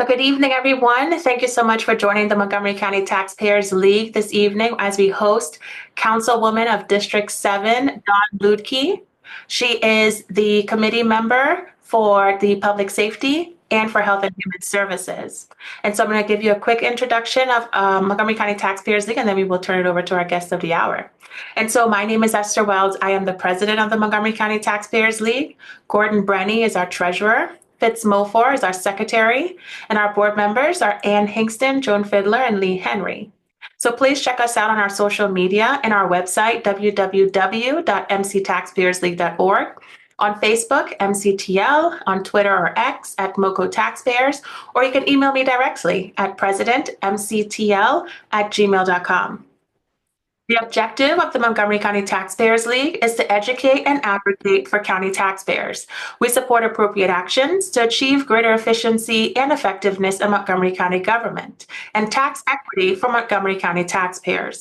So good evening, everyone. Thank you so much for joining the Montgomery County Taxpayers League this evening as we host Councilwoman of District 7, Dawn Leudtke. She is the committee member for the Public Safety and for Health and Human Services. And so I'm going to give you a quick introduction of Montgomery County Taxpayers League, and then we will turn it over to our guest of the hour. And so my name is Esther Wells. I am the president of the Montgomery County Taxpayers League. Gordon Brenny is our treasurer. Fitz Mofor is our secretary, and our board members are Ann Hinkston, Joan Fiddler, and Lee Henry. So please check us out on our social media and our website, www.mctaxpayersleague.org, on Facebook, MCTL, on Twitter or X at MoCo Taxpayers, or you can email me directly at presidentmctl@gmail.com. The objective of the Montgomery County Taxpayers League is to educate and advocate for county taxpayers. We support appropriate actions to achieve greater efficiency and effectiveness in Montgomery County government and tax equity for Montgomery County taxpayers.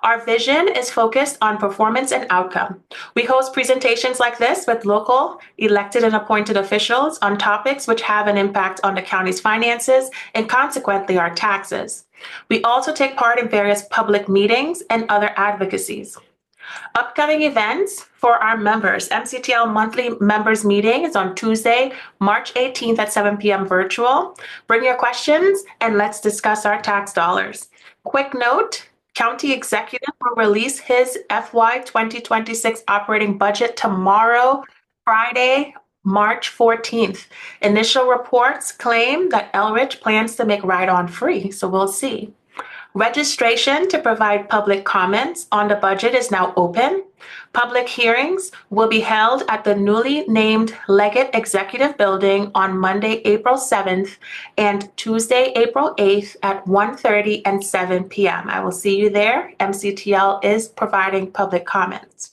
Our vision is focused on performance and outcome. We host presentations like this with local, elected, and appointed officials on topics which have an impact on the county's finances and consequently our taxes. We also take part in various public meetings and other advocacies. Upcoming events for our members. MCTL monthly members meeting is on Tuesday, March 18th at 7 p.m. virtual. Bring your questions and let's discuss our tax dollars. Quick note, County Executive will release his FY 2026 operating budget tomorrow, Friday, March 14th. Initial reports claim that Elridge plans to make ride-on free, so we'll see. Registration to provide public comments on the budget is now open. Public hearings will be held at the newly named Leggett Executive Building on Monday, April 7th and Tuesday, April 8th at 1:30 and 7 p.m. I will see you there. MCTL is providing public comments.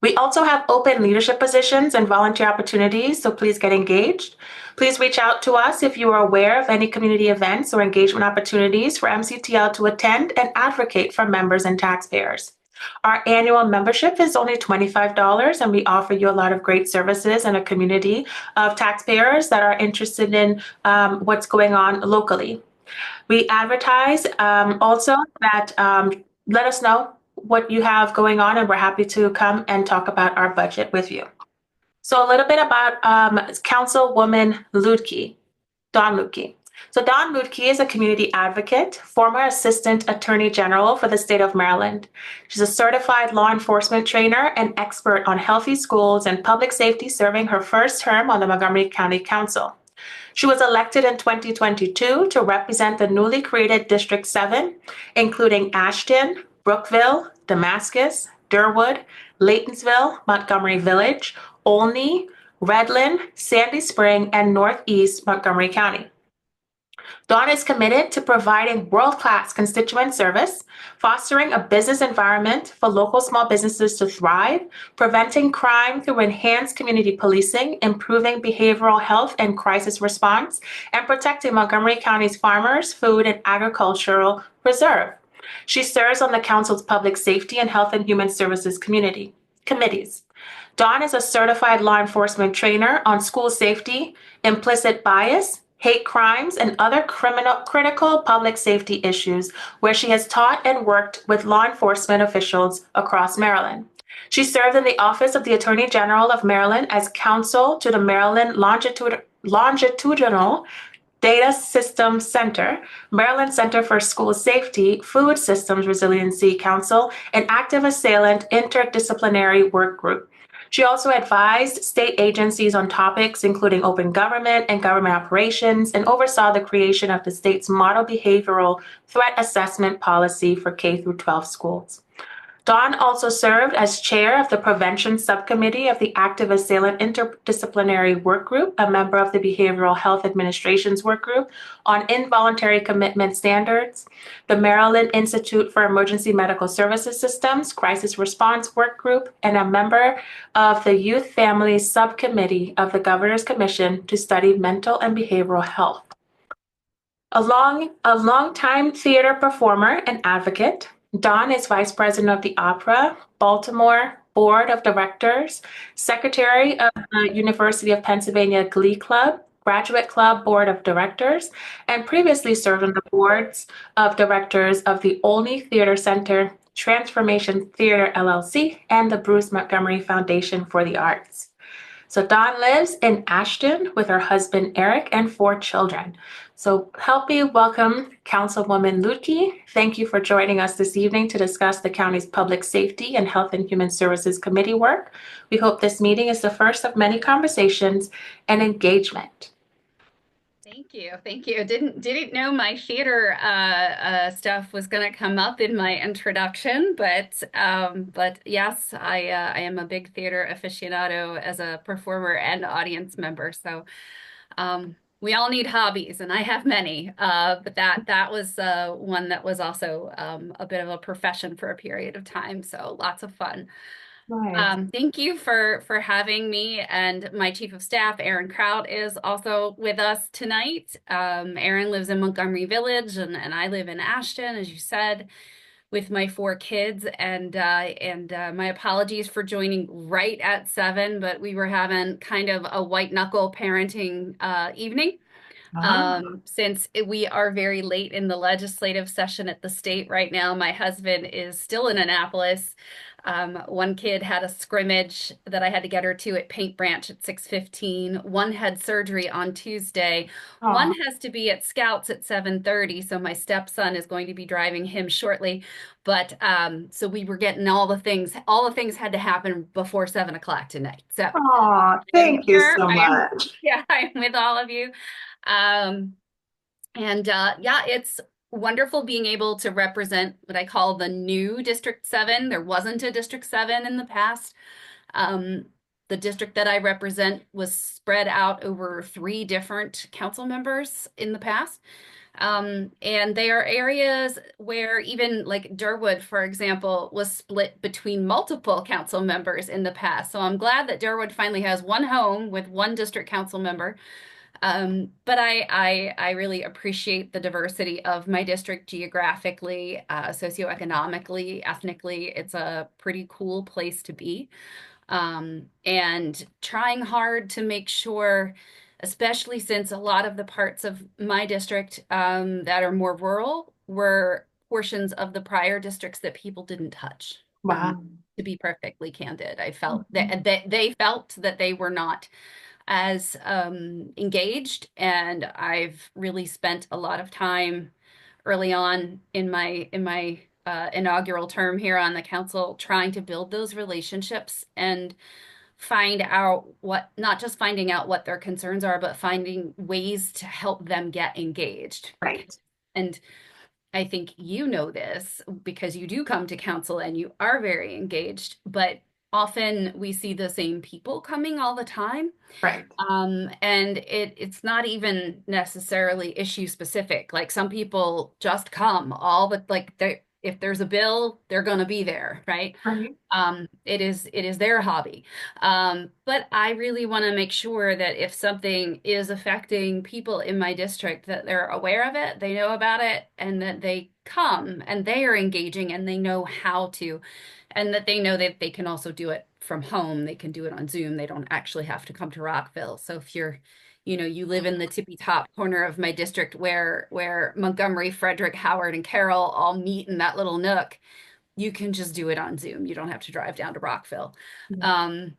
We also have open leadership positions and volunteer opportunities, so please get engaged. Please reach out to us if you are aware of any community events or engagement opportunities for MCTL to attend and advocate for members and taxpayers. Our annual membership is only $25, and we offer you a lot of great services and a community of taxpayers that are interested in what's going on locally. We advertise also that let us know what you have going on, and we're happy to come and talk about our budget with you. So a little bit about Councilwoman Leudtke, Dawn Leudtke. So Dawn Leudtke is a community advocate, former assistant attorney general for the state of Maryland. She's a certified law enforcement trainer and expert on healthy schools and public safety, serving her first term on the Montgomery County Council. She was elected in 2022 to represent the newly created District 7, including Ashton, Brookville, Damascus, Durwood, Laytonsville, Montgomery Village, Olney, Redland, Sandy Spring, and Northeast Montgomery County. Dawn is committed to providing world-class constituent service, fostering a business environment for local small businesses to thrive, preventing crime through enhanced community policing, improving behavioral health and crisis response, and protecting Montgomery County's farmers, food, and agricultural reserve. She serves on the Council's Public Safety and Health and Human Services committees. Dawn is a certified law enforcement trainer on school safety, implicit bias, hate crimes, and other critical public safety issues, where she has taught and worked with law enforcement officials across Maryland. She served in the Office of the Attorney General of Maryland as counsel to the Maryland Longitudinal Data Systems Center, Maryland Center for School Safety, Food Systems Resiliency Council, and Active Assailant Interdisciplinary Work Group. She also advised state agencies on topics including open government and government operations, and oversaw the creation of the state's model behavioral threat assessment policy for K through 12 schools. Dawn also served as chair of the Prevention Subcommittee of the Active Assailant Interdisciplinary Work Group, a member of the Behavioral Health Administration's Work Group on Involuntary Commitment Standards, the Maryland Institute for Emergency Medical Services Systems Crisis Response Work Group, and a member of the Youth Families Subcommittee of the Governor's Commission to study mental and behavioral health. A longtime theater performer and advocate, Dawn is Vice President of the Opera, Baltimore Board of Directors, Secretary of the University of Pennsylvania Glee Club, Graduate Club Board of Directors, and previously served on the boards of directors of the Olney Theater Center, Transformation Theater LLC, and the Bruce Montgomery Foundation for the Arts. So Dawn lives in Ashton with her husband Eric and 4 children. So help me welcome Councilwoman Leudtke. Thank you for joining us this evening to discuss the county's Public Safety and Health and Human Services Committee work. We hope this meeting is the first of many conversations and engagement. Thank you. Thank you. Didn't know my theater stuff was going to come up in my introduction, but yes, I am a big theater aficionado as a performer and audience member. So we all need hobbies, and I have many. But that was one that was also a bit of a profession for a period of time. So lots of fun. Nice. Thank you for having me, and my chief of staff, Aaron Kraut, is also with us tonight. Aaron lives in Montgomery Village, and I live in Ashton, as you said, with my 4 kids. And my apologies for joining right at 7, but we were having kind of a white knuckle parenting evening. Since we are very late in the legislative session at the state right now, my husband is still in Annapolis. One kid had a scrimmage that I had to get her to at Paint Branch at 6:15. One had surgery on Tuesday. One has to be at Scouts at 7:30, so my stepson is going to be driving him shortly. But so we were getting all the things. All the things had to happen before 7 o'clock tonight. So I'm Thank you here. so I am, much. yeah, I'm with all of you. Um, yeah, it's wonderful being able to represent what I call the new District 7. There wasn't a District 7 in the past. Um, the district that I represent was spread out over 3 different council members in the past. And they are areas where even like Durwood, for example, was split between multiple council members in the past. So I'm glad that Durwood finally has one home with one district council member. But I really appreciate the diversity of my district geographically, socioeconomically, ethnically. It's a pretty cool place to be. And trying hard to make sure, especially since a lot of the parts of my district that are more rural were portions of the prior districts that people didn't touch. Wow. To be perfectly candid, I felt that they felt that they were not as engaged, and I've really spent a lot of time early on in my inaugural term here on the council trying to build those relationships and find out what, not just finding out what their concerns are, but finding ways to help them get engaged. Right. And I think you know this because you do come to council and you are very engaged, but often we see the same people coming all the time. Right. And it's not even necessarily issue specific. Like some people just come all the like they if there's a bill, they're going to be there, right? Right. It is their hobby. But I really want to make sure that if something is affecting people in my district, that they're aware of it, they know about it, and that they come and they are engaging and they know how to, and that they know that they can also do it from home. They can do it on Zoom. They don't actually have to come to Rockville. So if you live in the tippy top corner of my district where Montgomery, Frederick, Howard, and Carroll all meet in that little nook, you can just do it on Zoom. You don't have to drive down to Rockville. Um,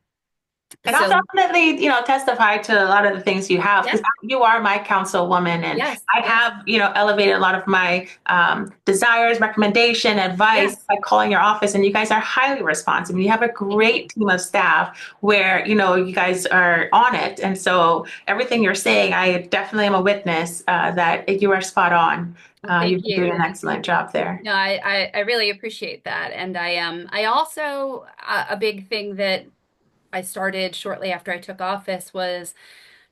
And I'll so definitely, testify to a lot of the things you have because yes, you are my councilwoman, and yes, I yes, have, elevated a lot of my desires, recommendation, advice yes. by calling your office, and you guys are highly responsive. You have a Thank you. great team of staff where, you guys are on it, and so everything you're saying, I definitely am a witness that you are spot on. Well, thank You've been doing you. an excellent job there. No, I really appreciate that. And I also a big thing that I started shortly after I took office was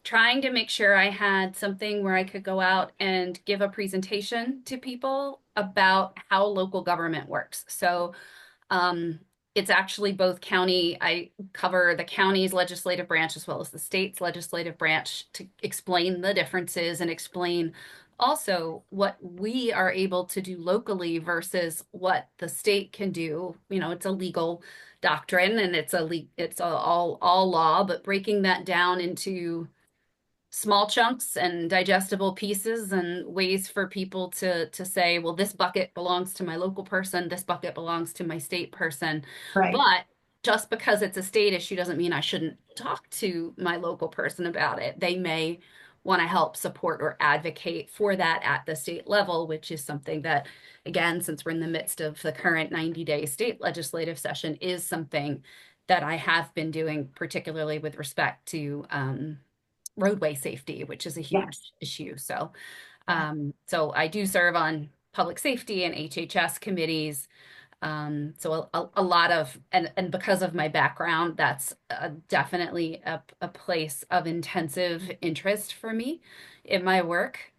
trying to make sure I had something where I could go out and give a presentation to people about how local government works. So um, it's actually both county. I cover the county's legislative branch as well as the state's legislative branch to explain the differences and explain also what we are able to do locally versus what the state can do. It's a legal doctrine and it's all law, but breaking that down into small chunks and digestible pieces and ways for people to say, well, this bucket belongs to my local person, this bucket belongs to my state person. Right. But just because it's a state issue doesn't mean I shouldn't talk to my local person about it. They may want to help support or advocate for that at the state level, which is something that, again, since we're in the midst of the current 90-day state legislative session, is something that I have been doing, particularly with respect to roadway safety, which is a huge Yes. issue. So, Yeah. so I do serve on public safety and HHS committees. So a lot of, and because of my background, that's definitely a place of intensive interest for me in my work.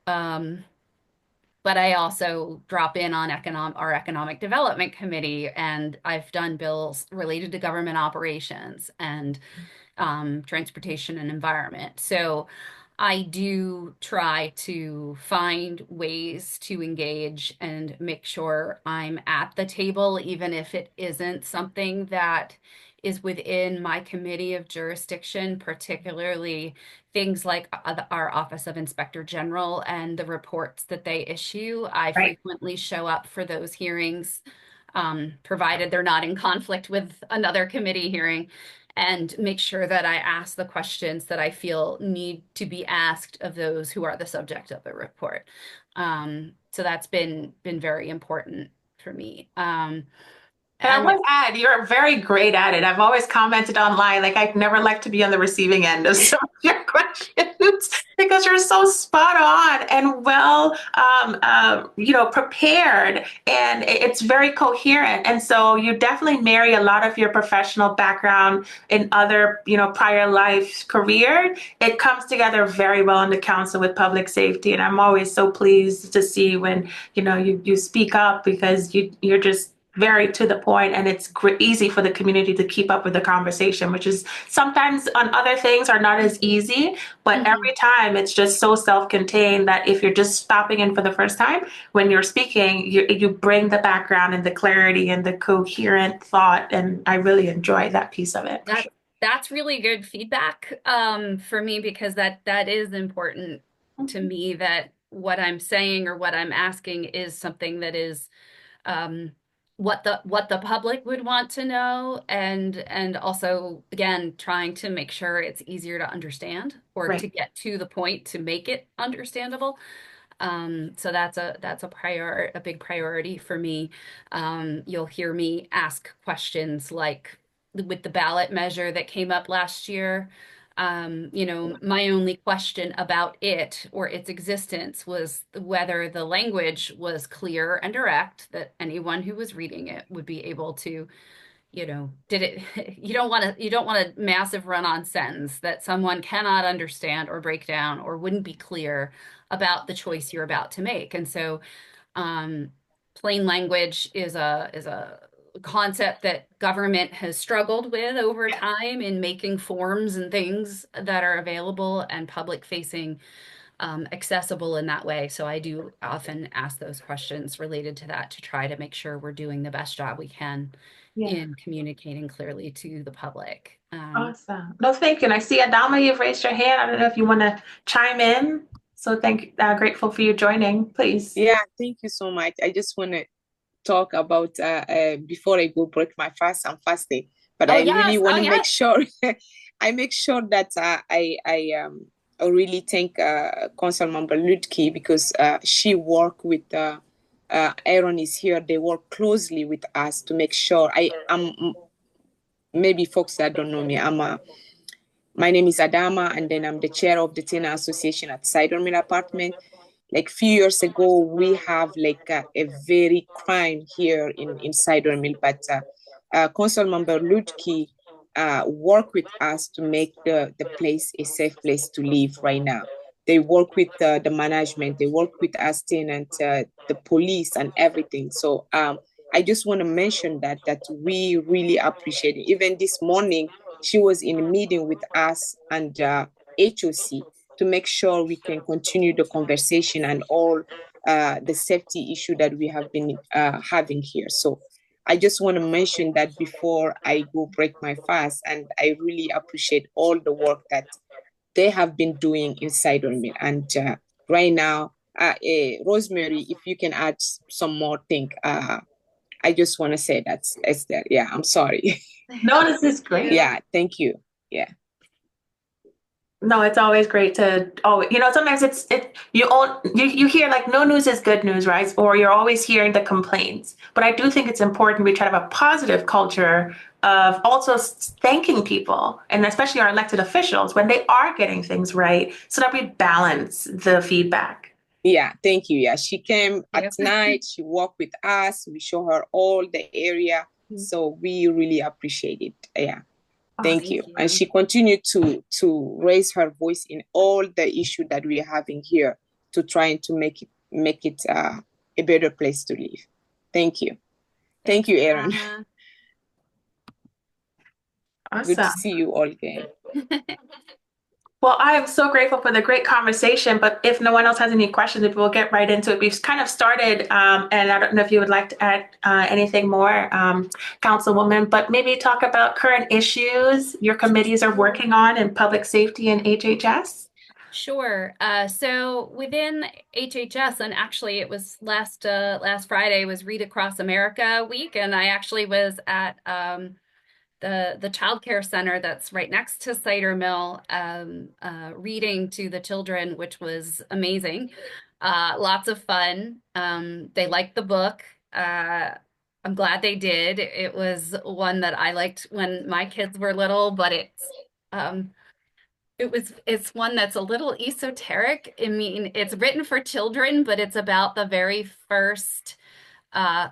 But I also drop in on our economic development committee, and I've done bills related to government operations and transportation and environment. So I do try to find ways to engage and make sure I'm at the table, even if it isn't something that is within my committee of jurisdiction, particularly things like our Office of Inspector General and the reports that they issue. I Right. frequently show up for those hearings, provided they're not in conflict with another committee hearing, and make sure that I ask the questions that I feel need to be asked of those who are the subject of the report. So that's been very important for me. And I And would add, you're very great at it. I've always commented online, like I'd never like to be on the receiving end of some of your questions because you're so spot on and well, prepared, and it's very coherent. And so you definitely marry a lot of your professional background in other, prior life career. It comes together very well in the Council with Public Safety, and I'm always so pleased to see when you speak up because you're just very to the point, and it's easy for the community to keep up with the conversation, which is sometimes on other things are not as easy, but Mhm. every time it's just so self-contained that if you're just stopping in for the first time, when you're speaking, you bring the background and the clarity and the coherent thought, and I really enjoy that piece of it for that sure. that's really good feedback for me, because that is important to Mhm. me, that what I'm saying or what I'm asking is something that is um, what the public would want to know, and also, again, trying to make sure it's easier to understand or to Right. get to the point to make it understandable. So that's a big priority for me. You'll hear me ask questions like with the ballot measure that came up last year. My only question about it or its existence was whether the language was clear and direct, that anyone who was reading it would be able to, did it, you don't want a massive run-on sentence that someone cannot understand or break down or wouldn't be clear about the choice you're about to make. And so, um, plain language is a concept that government has struggled with over Yeah. time in making forms and things that are available and public facing, accessible in that way. So I do often ask those questions related to that to try to make sure we're doing the best job we can Yeah. in communicating clearly to the public. Awesome. No, thank you. And I see Adama, you've raised your hand. I don't know if you want to chime in. So grateful for you joining, please. Yeah, thank you so much. I just want to talk about before I go break my fast. I'm fasting, but Oh I really yes, want oh to make yes. sure I make sure that I really thank Councilmember Leudtke because she work with Aaron is here. They work closely with us to make sure I'm maybe folks that don't know me. My name is Adama, and then I'm the chair of the Tina Association at Cider Mill Apartment. Like few years ago, we have like a very crime here in Cider Mill, but Council Member Leudtke work with us to make the place a safe place to live right now. They work with the management, they work with us tenant, the police and everything. So I just want to mention that we really appreciate it. Even this morning, she was in a meeting with us and HOC to make sure we can continue the conversation and all the safety issue that we have been having here. So I just want to mention that before I go break my fast, and I really appreciate all the work that they have been doing in Cider Mill. And right now, Rosemary, if you can add some more thing, I just want to say that's Esther. Yeah, I'm sorry. No, this is great. Yeah, thank you. Yeah. No, it's always great to sometimes you hear like no news is good news, right? Or you're always hearing the complaints. But I do think it's important we try to have a positive culture of also thanking people, and especially our elected officials when they are getting things right, so that we balance the feedback. Yeah, thank you. Yeah, she came Yeah. at night, she walked with us, we show her all the area. So we really appreciate it. Yeah. Thank you. And she continued to raise her voice in all the issue that we are having here to try to make it a better place to live. Thank you. Thank you, Erin. Awesome. Good to see you all again. Well, I am so grateful for the great conversation, but if no one else has any questions, if we'll get right into it. We've kind of started, and I don't know if you would like to add anything more, Councilwoman, but maybe talk about current issues your committees are working on in public safety and HHS. Sure. So within HHS, and actually it was last Friday was Read Across America week, and I actually was at the child care center that's right next to Cider Mill, reading to the children, which was amazing. Lots of fun. They liked the book. I'm glad they did. It was one that I liked when my kids were little, but it's one that's a little esoteric. I mean, it's written for children, but it's about the very first uh,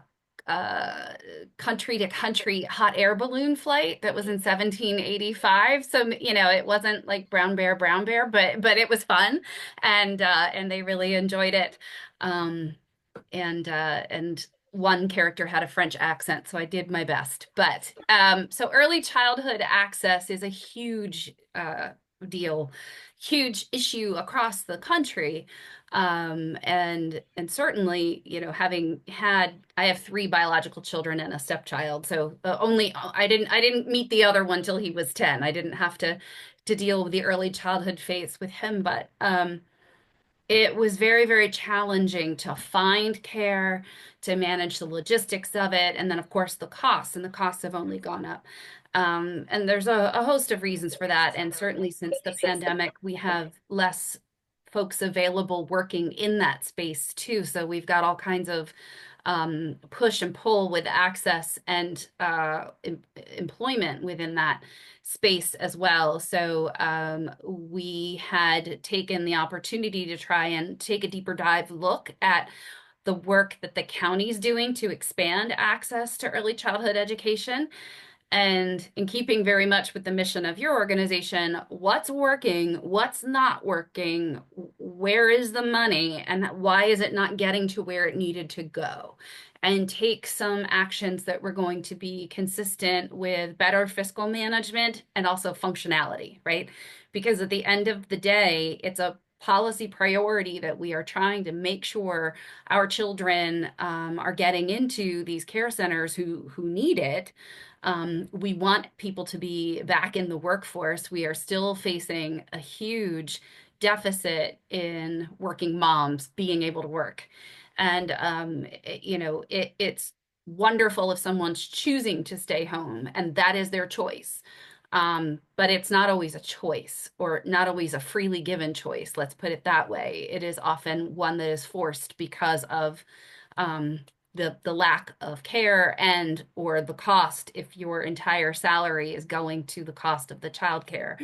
country to country hot air balloon flight that was in 1785. So, it wasn't like brown bear, but it was fun, and they really enjoyed it. And one character had a French accent, so I did my best. But so early childhood access is a huge deal, huge issue across the country. And certainly, I have 3 biological children and a stepchild, so I didn't meet the other one till he was 10. I didn't have to deal with the early childhood phase with him, but it was very, very challenging to find care, to manage the logistics of it, and then of course the costs, and the costs have only gone up. And there's a host of reasons for that. And certainly since the pandemic, we have less folks available working in that space too. So we've got all kinds of push and pull with access and employment within that space as well. So we had taken the opportunity to try and take a deeper dive look at the work that the county's doing to expand access to early childhood education. And in keeping very much with the mission of your organization, what's working, what's not working, where is the money, and why is it not getting to where it needed to go? And take some actions that were going to be consistent with better fiscal management and also functionality, right? Because at the end of the day, it's a policy priority that we are trying to make sure our children are getting into these care centers who need it. We want people to be back in the workforce. We are still facing a huge deficit in working moms being able to work. And, it's wonderful if someone's choosing to stay home and that is their choice. But it's not always a choice, or not always a freely given choice. Let's put it that way. It is often one that is forced because of the lack of care and or the cost. If your entire salary is going to the cost of the childcare,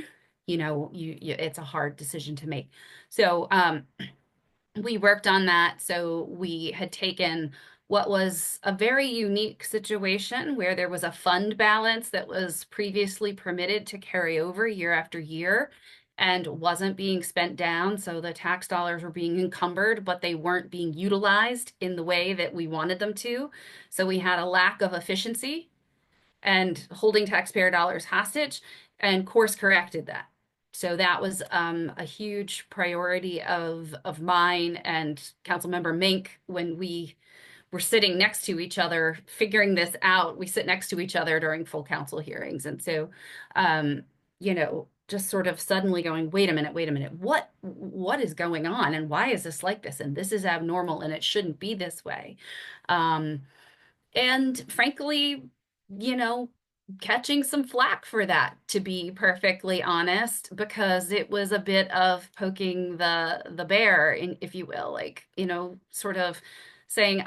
it's a hard decision to make. So we worked on that. So we had taken what was a very unique situation where there was a fund balance that was previously permitted to carry over year after year and wasn't being spent down. So the tax dollars were being encumbered, but they weren't being utilized in the way that we wanted them to. So we had a lack of efficiency and holding taxpayer dollars hostage, and course corrected that. So that was a huge priority of mine and Councilmember Mink when we were sitting next to each other figuring this out. We sit next to each other during full council hearings. And so, just sort of suddenly going, wait a minute, what is going on, and why is this like this, and this is abnormal, and it shouldn't be this way. Um, and frankly, you know, catching some flack for that, to be perfectly honest, because it was a bit of poking the bear, in, if you will, like, sort of saying,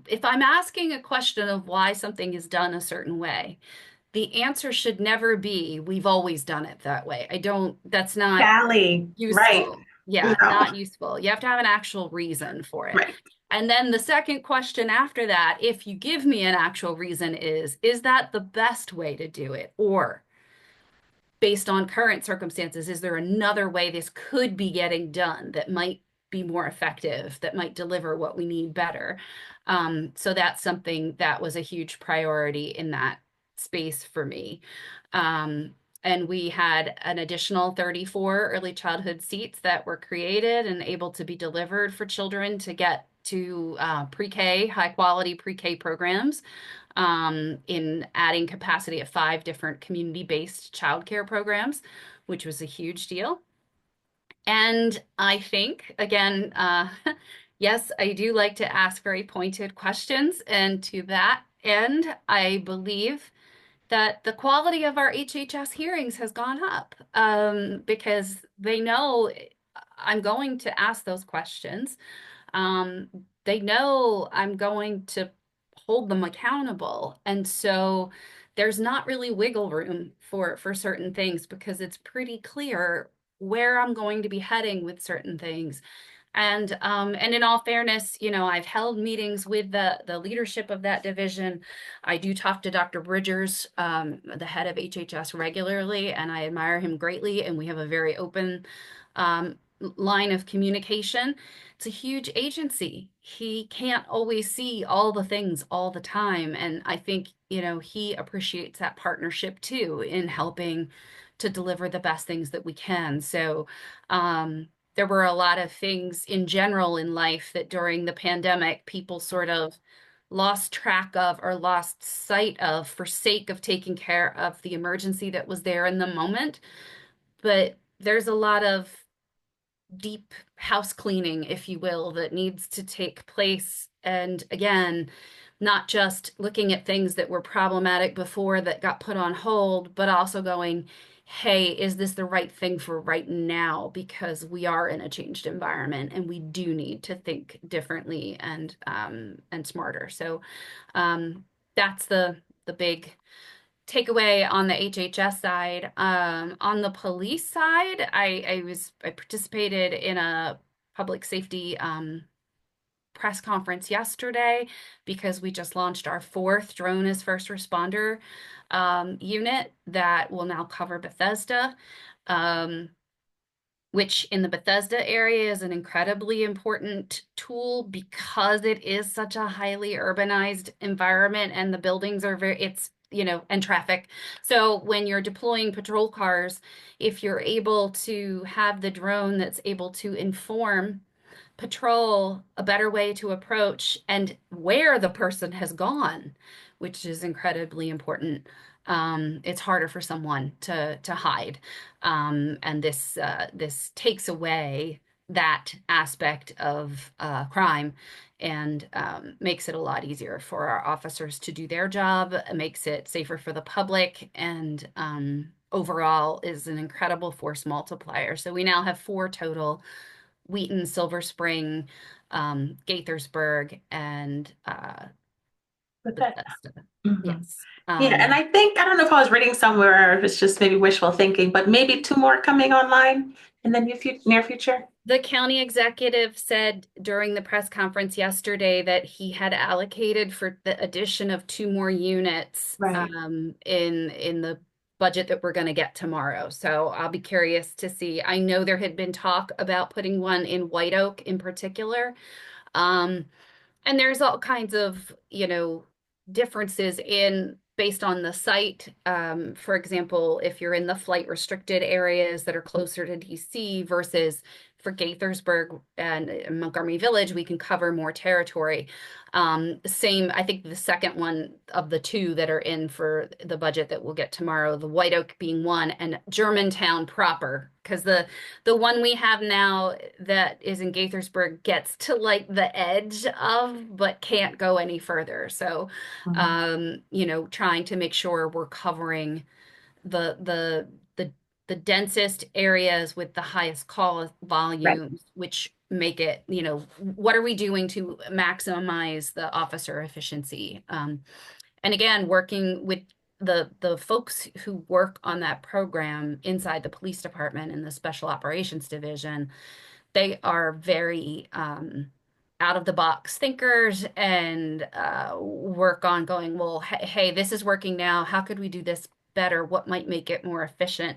if I'm asking a question of why something is done a certain way, the answer should never be, we've always done it that way. That's not Sally, right. useful. Yeah, No, not useful. You have to have an actual reason for it. right. And then the second question after that, if you give me an actual reason, is that the best way to do it? Or based on current circumstances, is there another way this could be getting done that might be more effective, that might deliver what we need better? So that's something that was a huge priority in that space for me. And we had an additional 34 early childhood seats that were created and able to be delivered for children to get to pre-K, high quality pre-K programs, in adding capacity at 5 different community-based childcare programs, which was a huge deal. And I think, again, yes, I do like to ask very pointed questions. And to that end, I believe that the quality of our HHS hearings has gone up, because they know I'm going to ask those questions. Um, they know I'm going to hold them accountable. And so there's not really wiggle room for certain things, because it's pretty clear where I'm going to be heading with certain things. And in all fairness, I've held meetings with the leadership of that division. I do talk to Dr. Bridgers, the head of HHS, regularly, and I admire him greatly. And we have a very open line of communication. It's a huge agency. He can't always see all the things all the time. And I think, he appreciates that partnership too, in helping to deliver the best things that we can. So, there were a lot of things in general in life that during the pandemic, people sort of lost track of or lost sight of for sake of taking care of the emergency that was there in the moment. But there's a lot of deep house cleaning, if you will, that needs to take place. And again, not just looking at things that were problematic before that got put on hold, but also going, hey, is this the right thing for right now? Because we are in a changed environment and we do need to think differently and smarter. So that's the big takeaway on the HHS side. On the police side, I participated in a public safety press conference yesterday, because we just launched our 4th drone as first responder unit that will now cover Bethesda. Which in the Bethesda area is an incredibly important tool, because it is such a highly urbanized environment and the buildings are and traffic. So when you're deploying patrol cars, if you're able to have the drone that's able to inform patrol a better way to approach and where the person has gone, which is incredibly important. It's harder for someone to hide, and this takes away that aspect of crime, and makes it a lot easier for our officers to do their job. It makes it safer for the public, and overall is an incredible force multiplier. So we now have 4 total: Wheaton, Silver Spring, Gaithersburg, and Bethesda. Mhm. Yes. Yeah, and I think, I don't know if I was reading somewhere, or if it's just maybe wishful thinking, but maybe 2 more coming online in the near future. The county executive said during the press conference yesterday that he had allocated for the addition of 2 more units Right. in the budget that we're going to get tomorrow. So I'll be curious to see. I know there had been talk about putting one in White Oak in particular. And there's all kinds of, differences in based on the site. For example, if you're in the flight restricted areas that are closer to DC versus for Gaithersburg and Montgomery Village, we can cover more territory. Same, I think the second one of the two that are in for the budget that we'll get tomorrow, the White Oak being one, and Germantown proper, because the one we have now that is in Gaithersburg gets to like the edge of, but can't go any further. So, you know, trying to make sure we're covering the the densest areas with the highest call Right. volumes, which make it, you know, what are we doing to maximize the officer efficiency? And again, working with the folks who work on that program inside the police department and the special operations division, they are very out of the box thinkers and work on going, well, hey, this is working now. How could we do this better? What might make it more efficient?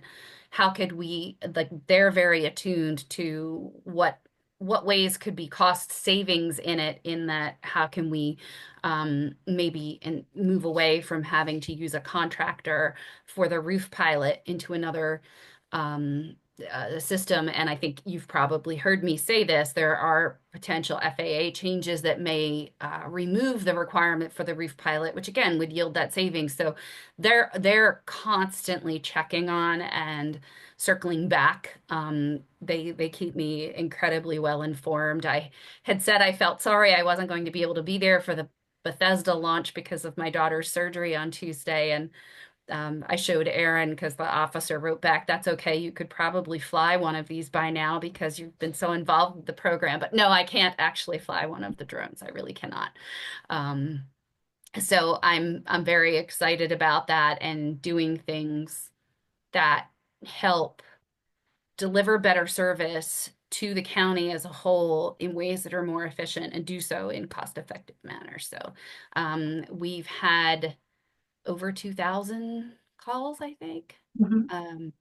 How could we, like, they're very attuned to what ways could be cost savings in it, in that how can we maybe and move away from having to use a contractor for the roof pilot into another system. And I think you've probably heard me say this, there are potential FAA changes that may remove the requirement for the roof pilot, which again would yield that savings. So they're constantly checking on and circling back. They keep me incredibly well informed. I had said I felt sorry I wasn't going to be able to be there for the Bethesda launch because of my daughter's surgery on Tuesday, and I showed Aaron because the officer wrote back, that's okay. You could probably fly one of these by now because you've been so involved with the program. But no, I can't actually fly one of the drones. I really cannot. Um, so I'm very excited about that and doing things that help deliver better service to the county as a whole in ways that are more efficient and do so in cost-effective manner. So we've had over 2,000 calls, I think. Mhm. Um,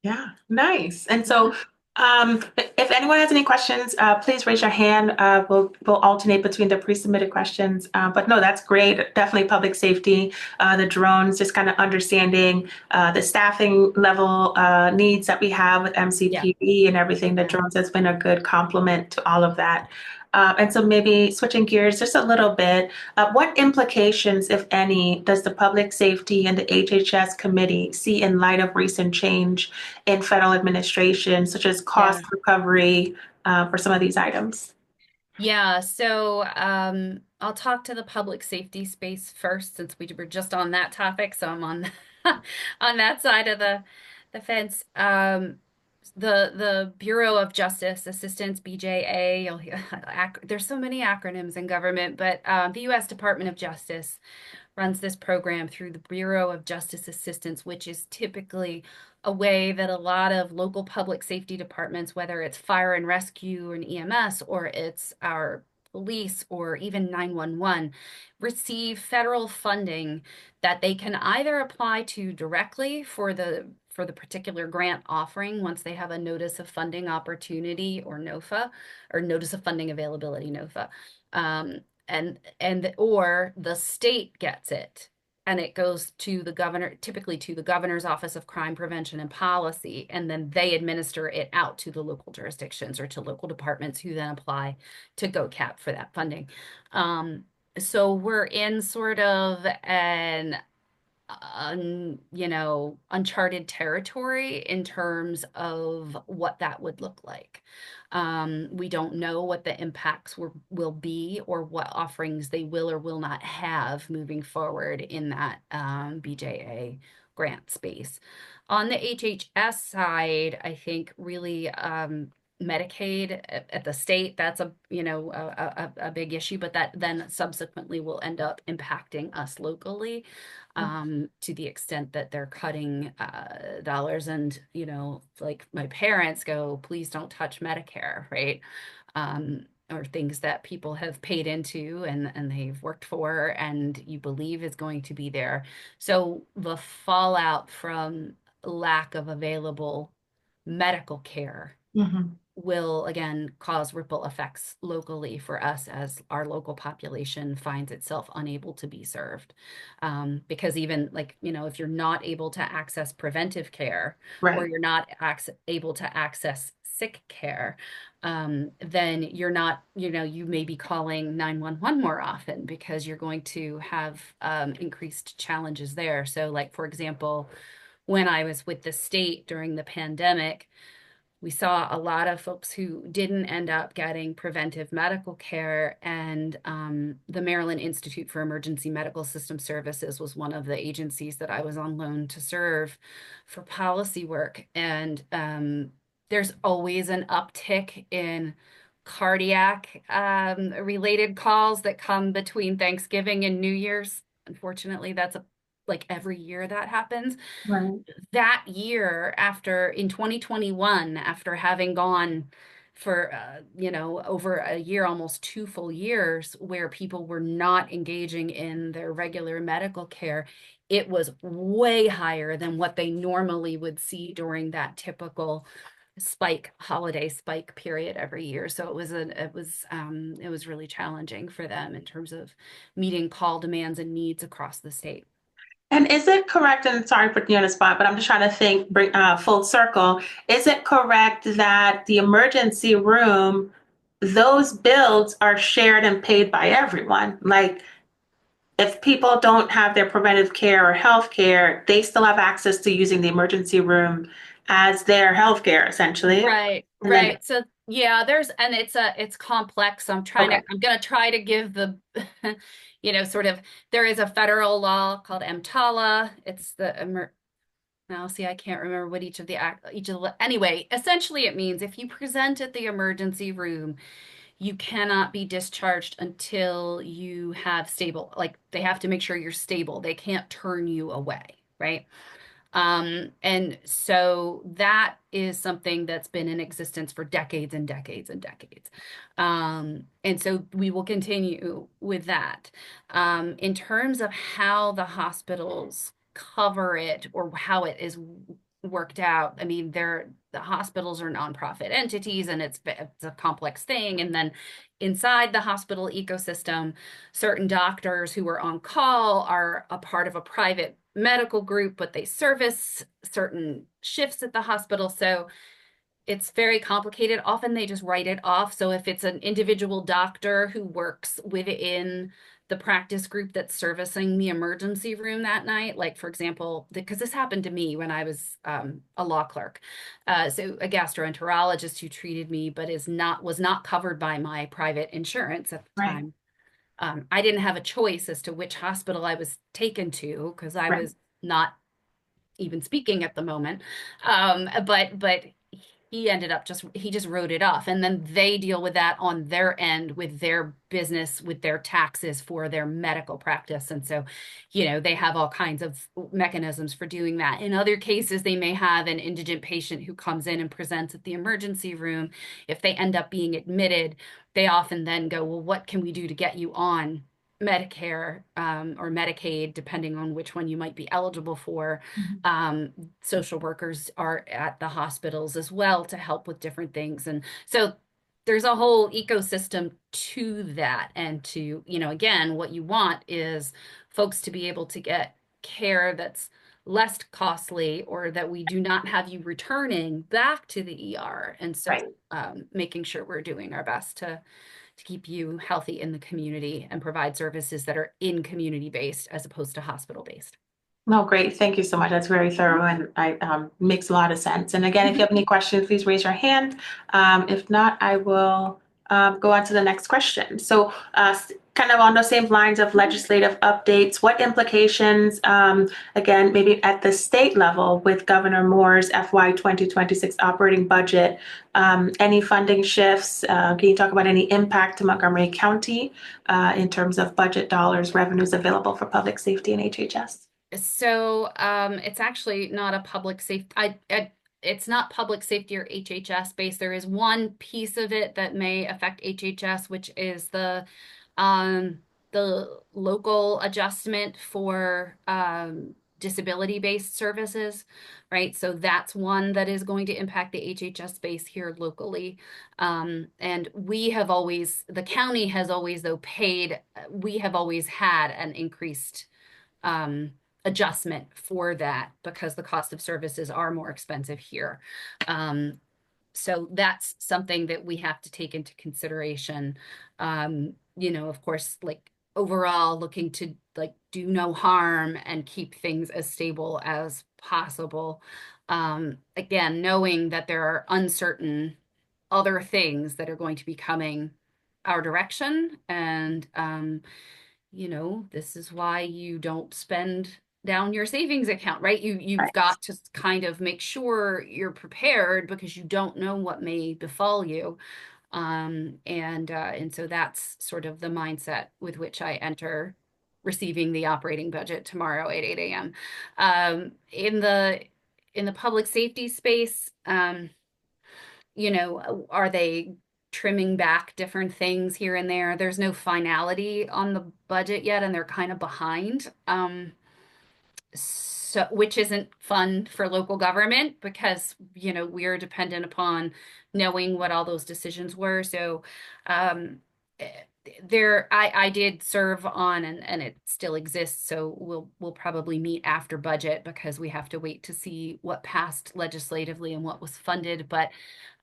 Yeah, nice. And so, if anyone has any questions, please raise your hand. We'll alternate between the pre-submitted questions. But no, that's great. Definitely public safety, the drones, just kind of understanding the staffing level needs that we have with yeah, MCTV and everything. The yeah. drones has been a good complement to all of that. And so maybe switching gears just a little bit, what implications, if any, does the public safety and the HHS committee see in light of recent change in federal administration, such as cost Yeah. recovery for some of these items? Yeah, so I'll talk to the public safety space first since we were just on that topic. So I'm on on that side of the fence. The Bureau of Justice Assistance, BJA, you'll hear, there's so many acronyms in government, but the U.S. Department of Justice runs this program through the Bureau of Justice Assistance, which is typically a way that a lot of local public safety departments, whether it's fire and rescue and EMS, or it's our police or even 911, receive federal funding that they can either apply to directly for the particular grant offering once they have a notice of funding opportunity, or NOFA, or notice of funding availability, NOFA. And or the state gets it and it goes to the governor, typically to the governor's office of crime prevention and policy, and then they administer it out to the local jurisdictions or to local departments who then apply to GOCAP for that funding. So we're in sort of an you know, uncharted territory in terms of what that would look like. We don't know what the impacts will be or what offerings they will or will not have moving forward in that BJA grant space. On the HHS side, I think really Medicaid at the state, that's a, you know, a big issue, but that then subsequently will end up impacting us locally to the extent that they're cutting dollars. And, you know, like my parents go, please don't touch Medicare, right? Or things that people have paid into and they've worked for and you believe is going to be there. So the fallout from lack of available medical care Mhm. will again cause ripple effects locally for us as our local population finds itself unable to be served. Because even like, if you're not able to access preventive care or Right. you're not able to access sick care, then you're not, you may be calling 911 more often because you're going to have increased challenges there. So like, for example, when I was with the state during the pandemic, we saw a lot of folks who didn't end up getting preventive medical care. And the Maryland Institute for Emergency Medical System Services was one of the agencies that I was on loan to serve for policy work. And there's always an uptick in cardiac related calls that come between Thanksgiving and New Year's. Unfortunately, that's like every year that happens. Right. That year, after in 2021, after having gone for over a year, almost 2 full years, where people were not engaging in their regular medical care, it was way higher than what they normally would see during that typical holiday spike period every year. So it was really challenging for them in terms of meeting call demands and needs across the state. And is it correct, and sorry for putting you on the spot, but I'm just trying to think, bring full circle. Is it correct that the emergency room, those bills are shared and paid by everyone? Like, if people don't have their preventive care or health care, they still have access to using the emergency room as their health care, essentially. Right, And then, right. So yeah, and it's complex. okay, I'm gonna try to give the, sort of, there is a federal law called EMTALA. It's now see, I can't remember what anyway, essentially it means if you present at the emergency room, you cannot be discharged until you have stable, like they have to make sure you're stable. They can't turn you away, right? And so that is something that's been in existence for decades and decades and decades. And so we will continue with that. In terms of how the hospitals cover it or how it is worked out, I mean, the hospitals are nonprofit entities and it's a complex thing. And then inside the hospital ecosystem, certain doctors who are on call are a part of a private medical group, but they service certain shifts at the hospital. So it's very complicated. Often they just write it off. So if it's an individual doctor who works within the practice group that's servicing the emergency room that night, like for example, because this happened to me when I was a law clerk. So a gastroenterologist who treated me, but was not covered by my private insurance at the right, time. I didn't have a choice as to which hospital I was taken to because I right. was not even speaking at the moment. But he just wrote it off, and then they deal with that on their end with their business, with their taxes for their medical practice. And so, they have all kinds of mechanisms for doing that. In other cases, they may have an indigent patient who comes in and presents at the emergency room. If they end up being admitted, they often then go, well, what can we do to get you on Medicare or Medicaid, depending on which one you might be eligible for. Mhm. Social workers are at the hospitals as well to help with different things. And so there's a whole ecosystem to that. And again, what you want is folks to be able to get care that's less costly or that we do not have you returning back to the ER. And so Right. making sure we're doing our best to keep you healthy in the community and provide services that are in community based as opposed to hospital based. No, great. Thank you so much. That's very thorough and I makes a lot of sense. And again, if you have any questions, please raise your hand. If not, I will go on to the next question. So, kind of on the same lines of legislative updates, what implications, again, maybe at the state level with Governor Moore's FY 2026 operating budget, any funding shifts? Can you talk about any impact to Montgomery County in terms of budget dollars, revenues available for public safety and HHS? So it's actually not a public safety. It's not public safety or HHS based. There is one piece of it that may affect HHS, which is the local adjustment for disability-based services, right? So that's one that is going to impact the HHS space here locally. And the county has always, though, we have always had an increased adjustment for that because the cost of services are more expensive here. So that's something that we have to take into consideration. Of course, like overall looking to like do no harm and keep things as stable as possible. Again, knowing that there are uncertain other things that are going to be coming our direction. And, this is why you don't spend down your savings account, right? You've Right. got to kind of make sure you're prepared because you don't know what may befall you. And so that's sort of the mindset with which I enter receiving the operating budget tomorrow at 8 a.m. In the public safety space, are they trimming back different things here and there? There's no finality on the budget yet, and they're kind of behind. So which isn't fun for local government because we're dependent upon knowing what all those decisions were. So um I did serve on and it still exists, so we'll probably meet after budget because we have to wait to see what passed legislatively and what was funded. But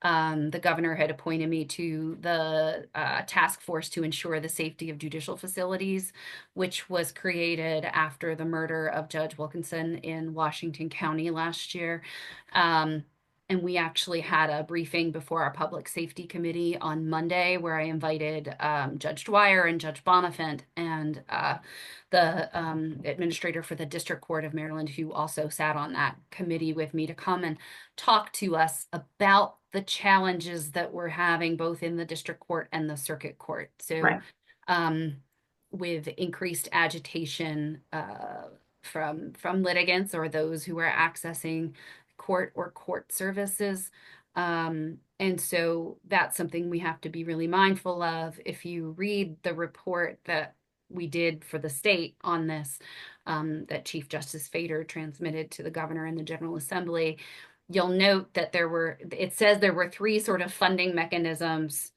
the governor had appointed me to the task force to ensure the safety of judicial facilities, which was created after the murder of Judge Wilkinson in Washington County last year. And we actually had a briefing before our Public Safety Committee on Monday where I invited Judge Dwyer and Judge Bonifant and the administrator for the District Court of Maryland, who also sat on that committee with me, to come and talk to us about the challenges that we're having both in the district court and the circuit court. So Right. with increased agitation from litigants or those who are accessing court or court services. And so that's something we have to be really mindful of. If you read the report that we did for the state on this, that Chief Justice Fader transmitted to the governor and the General Assembly, you'll note that it says there were three sort of funding mechanisms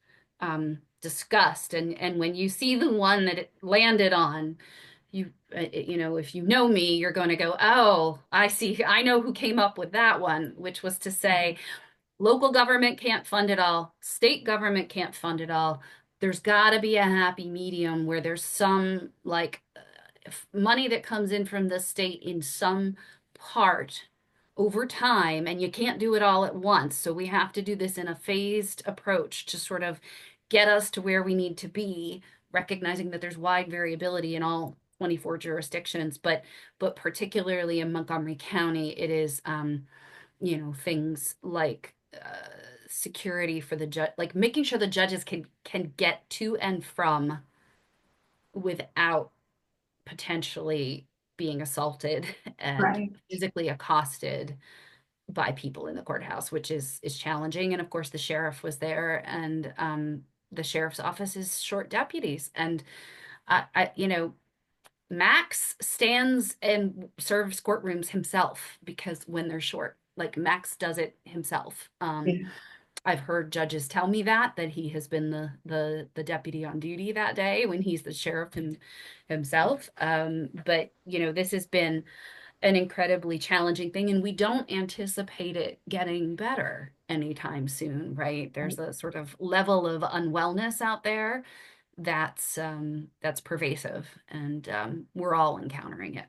discussed. And when you see the one that it landed on, if you know me, you're going to go, oh, I see. I know who came up with that one, which was to say local government can't fund it all. State government can't fund it all. There's got to be a happy medium where there's some money that comes in from the state in some part over time, and you can't do it all at once. So we have to do this in a phased approach to sort of get us to where we need to be, recognizing that there's wide variability in all 24 jurisdictions, but particularly in Montgomery County, it is, things like security for the judge, like making sure the judges can get to and from without potentially being assaulted and Right. physically accosted by people in the courthouse, which is challenging. And of course, the sheriff was there, and the sheriff's office is short deputies. And Max stands and serves courtrooms himself because when they're short, like Max does it himself. Yeah. I've heard judges tell me that he has been the deputy on duty that day when he's the sheriff himself. But this has been an incredibly challenging thing, and we don't anticipate it getting better anytime soon, right? There's a sort of level of unwellness out there that's pervasive, and we're all encountering it.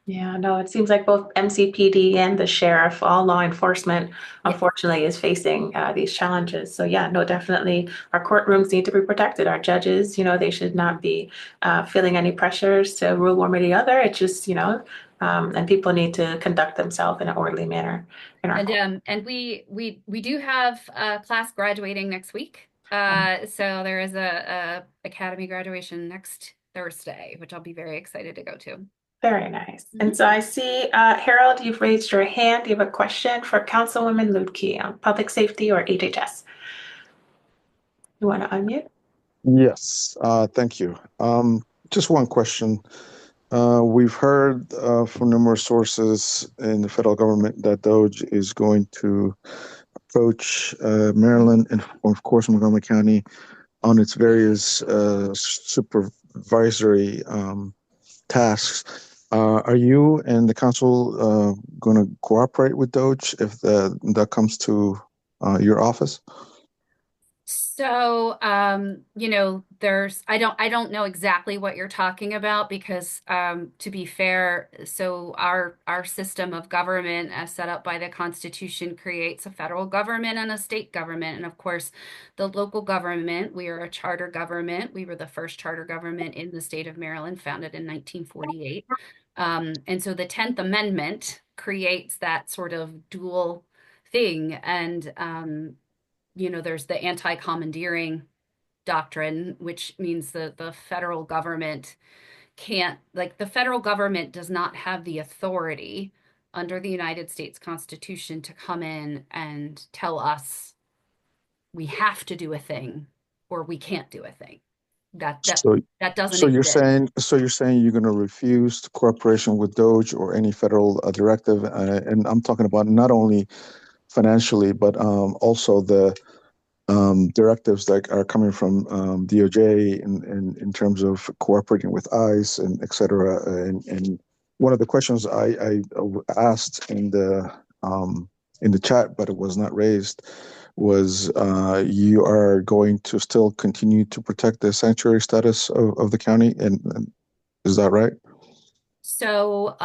Yeah, no, it seems like both MCPD and the sheriff, all law enforcement, Yeah. unfortunately, is facing these challenges. So yeah, no, definitely our courtrooms need to be protected. Our judges, they should not be feeling any pressures to rule one way or the other. It's just, and people need to conduct themselves in an orderly manner in our court. And we do have a class graduating next week. So there is a academy graduation next Thursday, which I'll be very excited to go to. Very nice. And so I see, Harold, you've raised your hand. You have a question for Councilwoman Leudtke on public safety or HHS. You want to unmute? Yes, thank you. Just one question. We've heard from numerous sources in the federal government that DOGE is going to approach Maryland and, of course, Montgomery County on its various supervisory tasks. Are you and the council going to cooperate with DOGE if that comes to your office? So, you know, I don't know exactly what you're talking about because, to be fair, so our system of government as set up by the Constitution creates a federal government and a state government. And of course, the local government, we are a charter government. We were the first charter government in the state of Maryland, founded in 1948. And so the 10th Amendment creates that sort of dual thing. And, you know, there's the anti-commandeering doctrine, which means that the federal government can't, like, the federal government does not have the authority under the United States Constitution to come in and tell us we have to do a thing or we can't do a thing. So, That doesn't so you're exist. saying you're going to refuse cooperation with DOGE or any federal directive, and I'm talking about not only financially, but also the directives that are coming from DOJ in terms of cooperating with ICE and et cetera. And one of the questions I asked in the chat, but it was not raised, was you are going to still continue to protect the sanctuary status of the county, and is that right? So,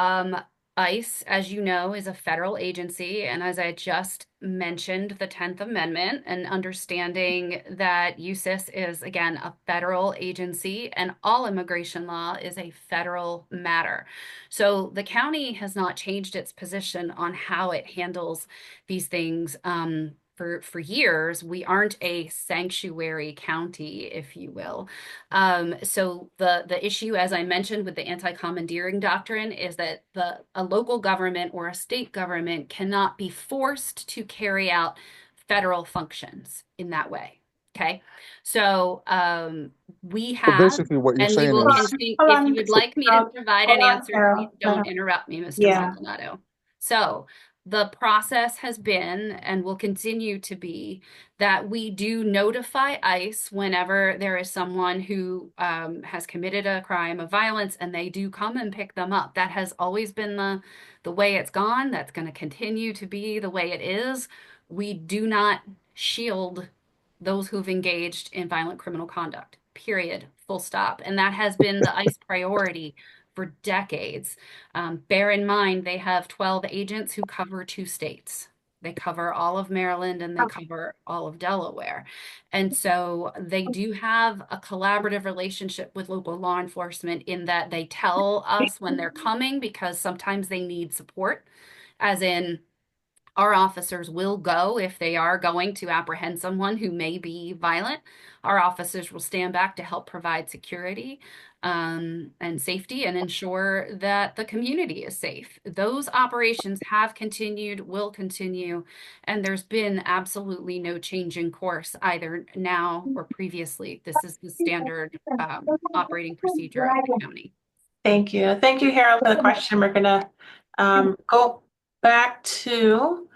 ICE, as you know, is a federal agency. And as I just mentioned, the 10th Amendment and understanding that USIS is, again, a federal agency and all immigration law is a federal matter. So the county has not changed its position on how it handles these things. For years, we aren't a sanctuary county, if you will. So the issue, as I mentioned, with the anti-commandeering doctrine is that a local government or a state government cannot be forced to carry out federal functions in that way. Okay, so we So have, basically, what you're and we saying will is, continue. Hold If you on. would so, like me to provide Hold an on, answer, please Carol. don't interrupt me, Mr. yeah. Maldonado. So the process has been and will continue to be that we do notify ICE whenever there is someone who has committed a crime of violence, and they do come and pick them up. That has always been the way it's gone. That's going to continue to be the way it is. We do not shield those who've engaged in violent criminal conduct, period, full stop. And that has been the ICE priority for decades. Bear in mind, they have 12 agents who cover 2 states. They cover all of Maryland and they cover all of Delaware. And so they do have a collaborative relationship with local law enforcement in that they tell us when they're coming because sometimes they need support, as in, our officers will go if they are going to apprehend someone who may be violent. Our officers will stand back to help provide security and safety and ensure that the community is safe. Those operations have continued, will continue, and there's been absolutely no change in course either now or previously. This is the standard operating procedure of the county. Thank you. Thank you, Harold, for the question. We're gonna go back to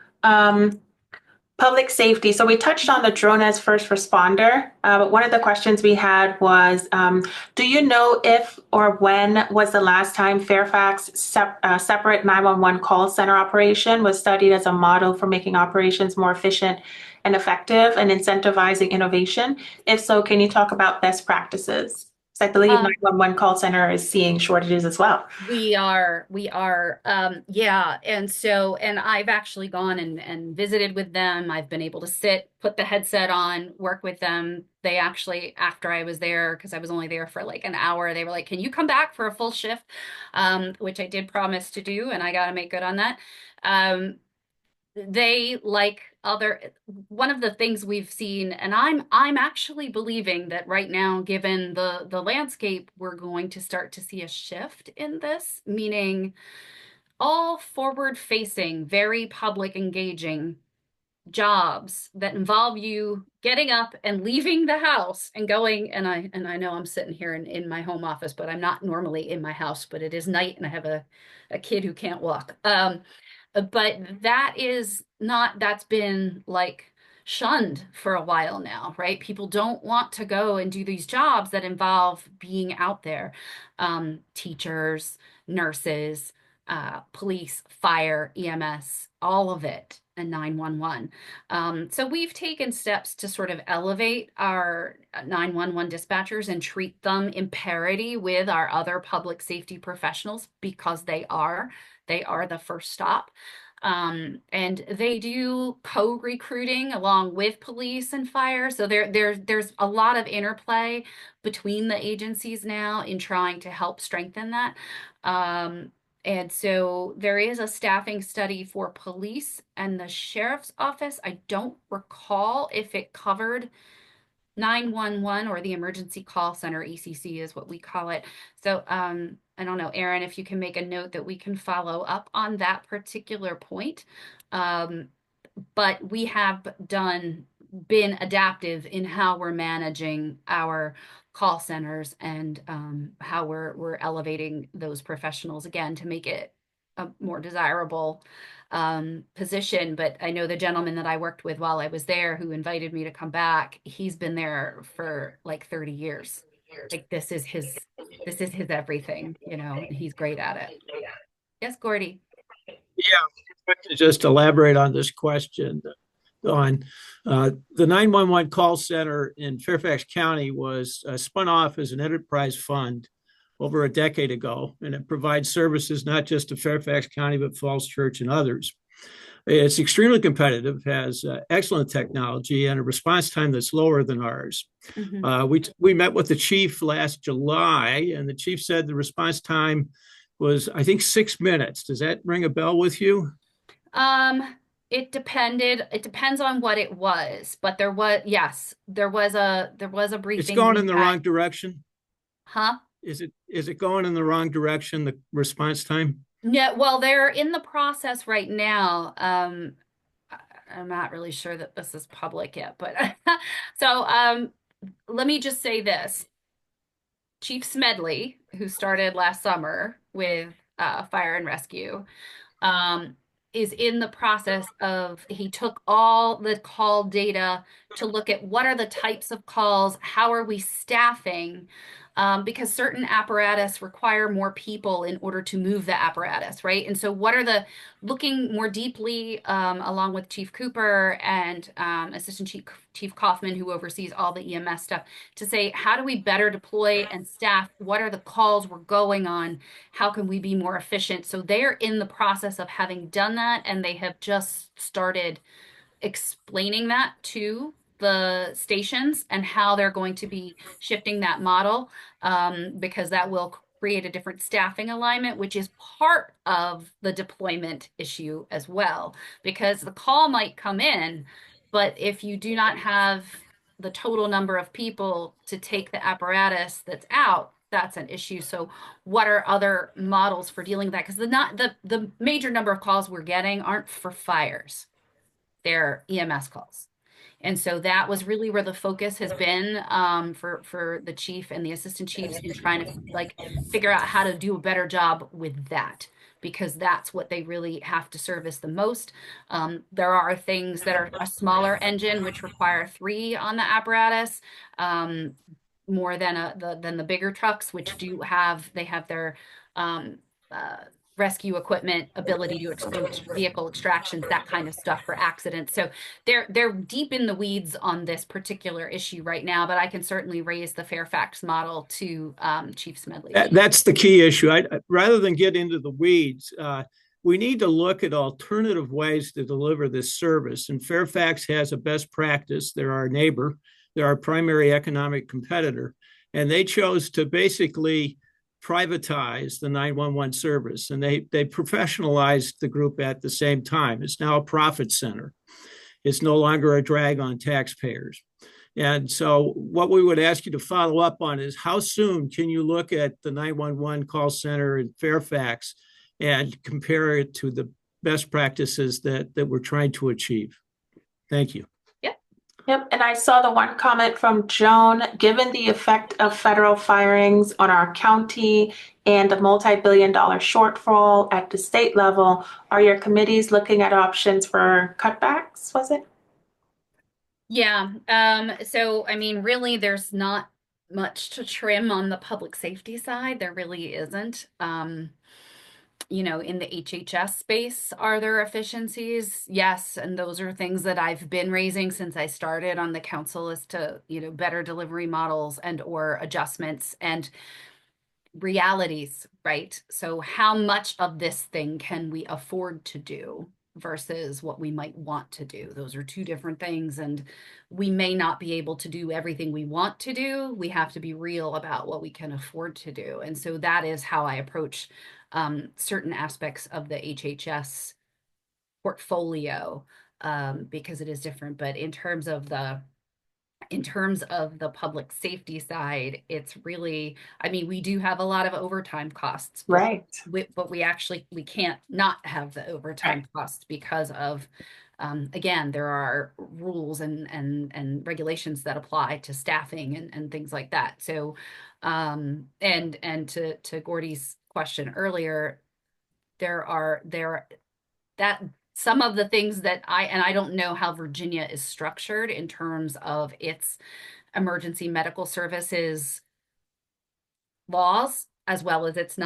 public safety. So we touched on the drone as first responder, but one of the questions we had was, do you know if or when was the last time Fairfax separate 911 call center operation was studied as a model for making operations more efficient and effective and incentivizing innovation? If so, can you talk about best practices? I believe 911 call center is seeing shortages as well. We are, yeah. And I've actually gone and visited with them. I've been able to sit, put the headset on, work with them. They actually, after I was there, because I was only there for like an hour, they were like, can you come back for a full shift? Which I did promise to do, and I got to make good on that. They, like one of the things we've seen, and I'm actually believing that right now, given the landscape, we're going to start to see a shift in this, meaning all forward facing, very public engaging jobs that involve you getting up and leaving the house and going, and I know I'm sitting here in my home office, but I'm not normally in my house, but it is night and I have a kid who can't walk. But that is not, that's been like shunned for a while now, right? People don't want to go and do these jobs that involve being out there. Teachers, nurses, police, fire, EMS, all of it, and 911. So we've taken steps to sort of elevate our 911 dispatchers and treat them in parity with our other public safety professionals, because they are the first stop. And they do co-recruiting along with police and fire. So there's a lot of interplay between the agencies now in trying to help strengthen that. And so there is a staffing study for police and the sheriff's office. I don't recall if it covered 911 or the emergency call center, ECC is what we call it. So I don't know, Erin, if you can make a note that we can follow up on that particular point. But we have been adaptive in how we're managing our call centers and how we're elevating those professionals again to make it a more desirable position. But I know the gentleman that I worked with while I was there who invited me to come back, he's been there for like 30 years. Like this is his everything, you know, and he's great at it. Yes, Gordy. Yeah, to just elaborate on this question, on the 911 call center in Fairfax County was spun off as an enterprise fund over a decade ago, and it provides services not just to Fairfax County, but Falls Church and others. It's extremely competitive, has excellent technology, and a response time that's lower than ours. Mm-hmm. We met with the chief last July, and the chief said the response time was, I think, 6 minutes. Does that ring a bell with you? It depends on what it was, but there was a briefing. It's going in the wrong direction. Huh? Is it going in the wrong direction, the response time? Yeah, well, they're in the process right now. I'm not really sure that this is public yet, but so let me just say this. Chief Smedley, who started last summer with fire and rescue, is in the process of, he took all the call data to look at what are the types of calls, how are we staffing, because certain apparatus require more people in order to move the apparatus, right? And so what are looking more deeply, along with Chief Cooper and Assistant Chief Kaufman, who oversees all the EMS stuff, to say, how do we better deploy and staff? What are the calls we're going on? How can we be more efficient? So they're in the process of having done that, and they have just started explaining that to the stations and how they're going to be shifting that model, because that will create a different staffing alignment, which is part of the deployment issue as well, because the call might come in, but if you do not have the total number of people to take the apparatus that's out, that's an issue. So what are other models for dealing with that? Because the major number of calls we're getting aren't for fires, they're EMS calls. And so that was really where the focus has been, for the chief and the assistant chiefs, in trying to like figure out how to do a better job with that, because that's what they really have to service the most. There are things that are a smaller engine, which require 3 on the apparatus, more than the bigger trucks, which have their rescue equipment, ability to vehicle extractions, that kind of stuff for accidents. So they're deep in the weeds on this particular issue right now, but I can certainly raise the Fairfax model to Chief Smedley. That's the key issue. Rather than get into the weeds, we need to look at alternative ways to deliver this service. And Fairfax has a best practice. They're our neighbor. They're our primary economic competitor. And they chose to basically privatize the 911 service, and they professionalized the group at the same time. It's now a profit center. It's no longer a drag on taxpayers. And so what we would ask you to follow up on is, how soon can you look at the 911 call center in Fairfax and compare it to the best practices that we're trying to achieve? Thank you. Yep, and I saw the one comment from Joan, given the effect of federal firings on our county and the multi-billion-dollar shortfall at the state level, are your committees looking at options for cutbacks, was it? Yeah. So I mean, really, there's not much to trim on the public safety side. There really isn't. In the HHS space, are there efficiencies? Yes, and those are things that I've been raising since I started on the council as to, better delivery models and or adjustments and realities, right? So how much of this thing can we afford to do versus what we might want to do? Those are two different things, and we may not be able to do everything we want to do. We have to be real about what we can afford to do. And so that is how I approach certain aspects of the HHS portfolio, because it is different. But in terms of the public safety side, it's really, I mean, we do have a lot of overtime costs, Right. but we can't not have the overtime costs because of, again, there are rules and regulations that apply to staffing and things like that. So, and to Gordy's question earlier, that some of the things that I don't know how Virginia is structured in terms of its emergency medical services laws, as well as its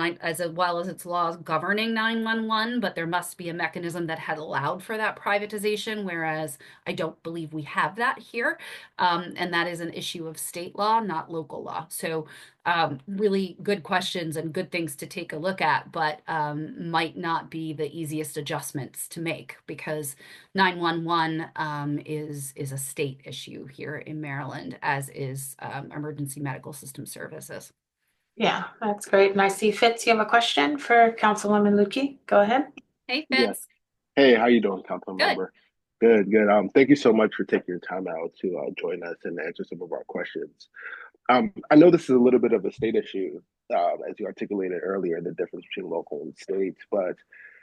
laws governing 911, but there must be a mechanism that had allowed for that privatization, whereas I don't believe we have that here. And that is an issue of state law, not local law. So really good questions and good things to take a look at, but might not be the easiest adjustments to make, because 911 is a state issue here in Maryland, as is emergency medical system services. Yeah, that's great. And I see Fitz, you have a question for Councilwoman Leudtke. Go ahead. Hey, Yes. Fitz. Hey, how you doing, council Good. member? Good, good. Thank you so much for taking your time out to join us and answer some of our questions. I know this is a little bit of a state issue, as you articulated earlier, the difference between local and states, but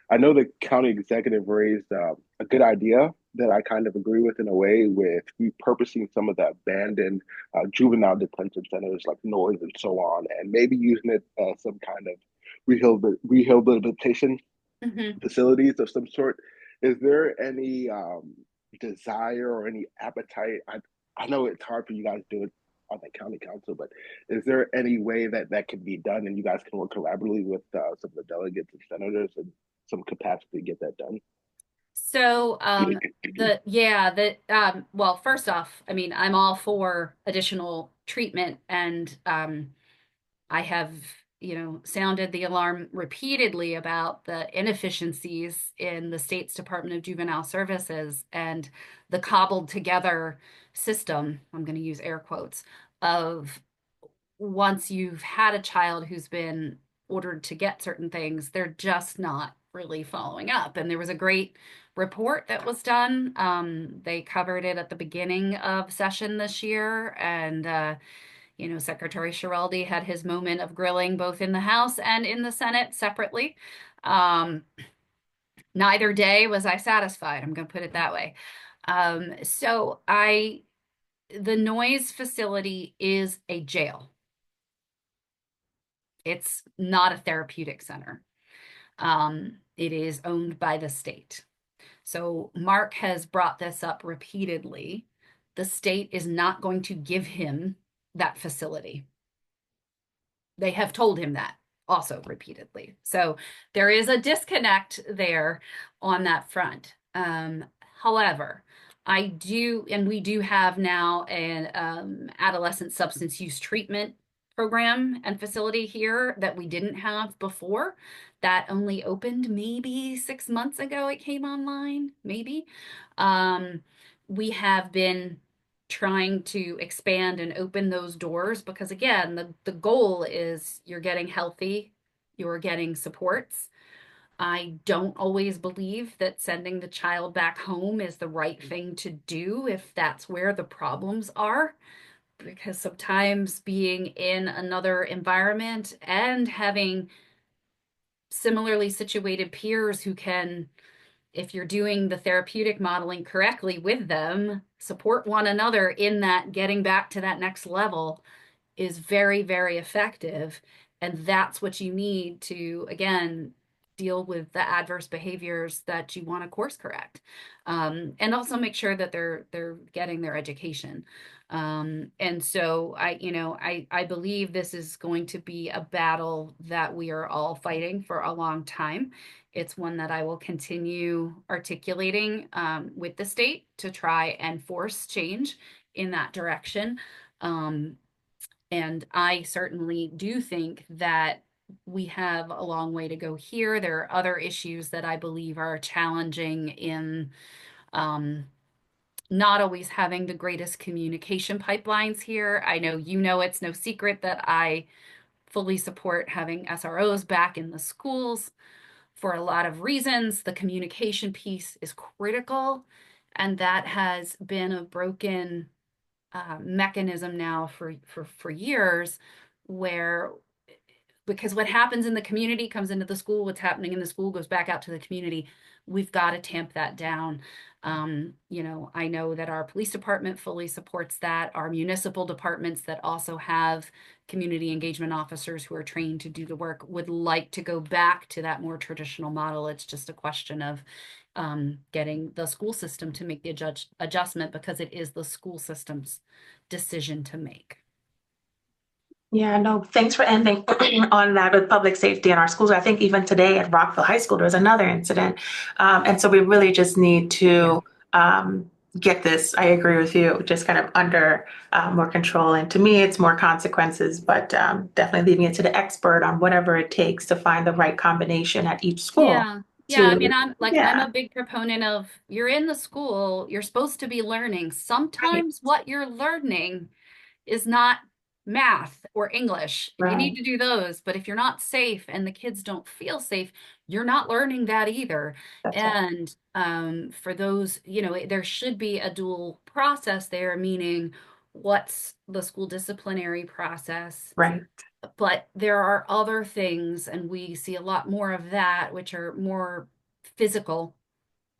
I know the county executive raised a good idea that I kind of agree with in a way, with repurposing some of the abandoned juvenile detention centers like Noise and so on, and maybe using it as some kind of rehabilitation Mhm. facilities of some sort. Is there any desire or any appetite? I know it's hard for you guys to do it on the county council, but is there any way that that can be done and you guys can work collaboratively with some of the delegates and senators and some capacity to get that done? So, well, first off, I mean, I'm all for additional treatment, and I have, sounded the alarm repeatedly about the inefficiencies in the state's Department of Juvenile Services and the cobbled together system, I'm going to use air quotes, of once you've had a child who's been ordered to get certain things, they're just not really following up. And there was a great report that was done. They covered it at the beginning of session this year, and Secretary Schiraldi had his moment of grilling both in the House and in the Senate separately. Neither day was I satisfied. I'm going to put it that way. The Noise facility is a jail. It's not a therapeutic center. It is owned by the state. So Mark has brought this up repeatedly. The state is not going to give him that facility. They have told him that also repeatedly. So there is a disconnect there on that front. However, we do have now an adolescent substance use treatment program and facility here that we didn't have before. That only opened maybe 6 months ago. It came online, maybe. We have been trying to expand and open those doors, because again, the goal is you're getting healthy, you're getting supports. I don't always believe that sending the child back home is the right thing to do if that's where the problems are, because sometimes being in another environment and having similarly situated peers who can if you're doing the therapeutic modeling correctly with them, support one another in that getting back to that next level is very, very effective. And that's what you need to, again, deal with the adverse behaviors that you want to course correct. And also make sure that they're getting their education. And so I believe this is going to be a battle that we are all fighting for a long time. It's one that I will continue articulating with the state to try and force change in that direction. And I certainly do think that we have a long way to go here. There are other issues that I believe are challenging in not always having the greatest communication pipelines here. I know it's no secret that I fully support having SROs back in the schools for a lot of reasons. The communication piece is critical, and that has been a broken mechanism now for years, where because what happens in the community comes into the school, what's happening in the school goes back out to the community. We've got to tamp that down. I know that our police department fully supports that. Our municipal departments that also have community engagement officers who are trained to do the work would like to go back to that more traditional model. It's just a question of getting the school system to make the adjustment, because it is the school system's decision to make. Yeah, no, thanks for ending on that with public safety in our schools. I think even today at Rockville High School, there was another incident. And so we really just need to get this, I agree with you, just kind of under more control. And to me, it's more consequences, but definitely leaving it to the expert on whatever it takes to find the right combination at each school. Yeah, I mean, I'm a big proponent of, you're in the school, you're supposed to be learning. Sometimes what you're learning is not math or English. You need to do those, but if you're not safe and the kids don't feel safe, you're not learning that either. And for those, there should be a dual process there, meaning what's the school disciplinary process? Right. But there are other things, and we see a lot more of that, which are more physical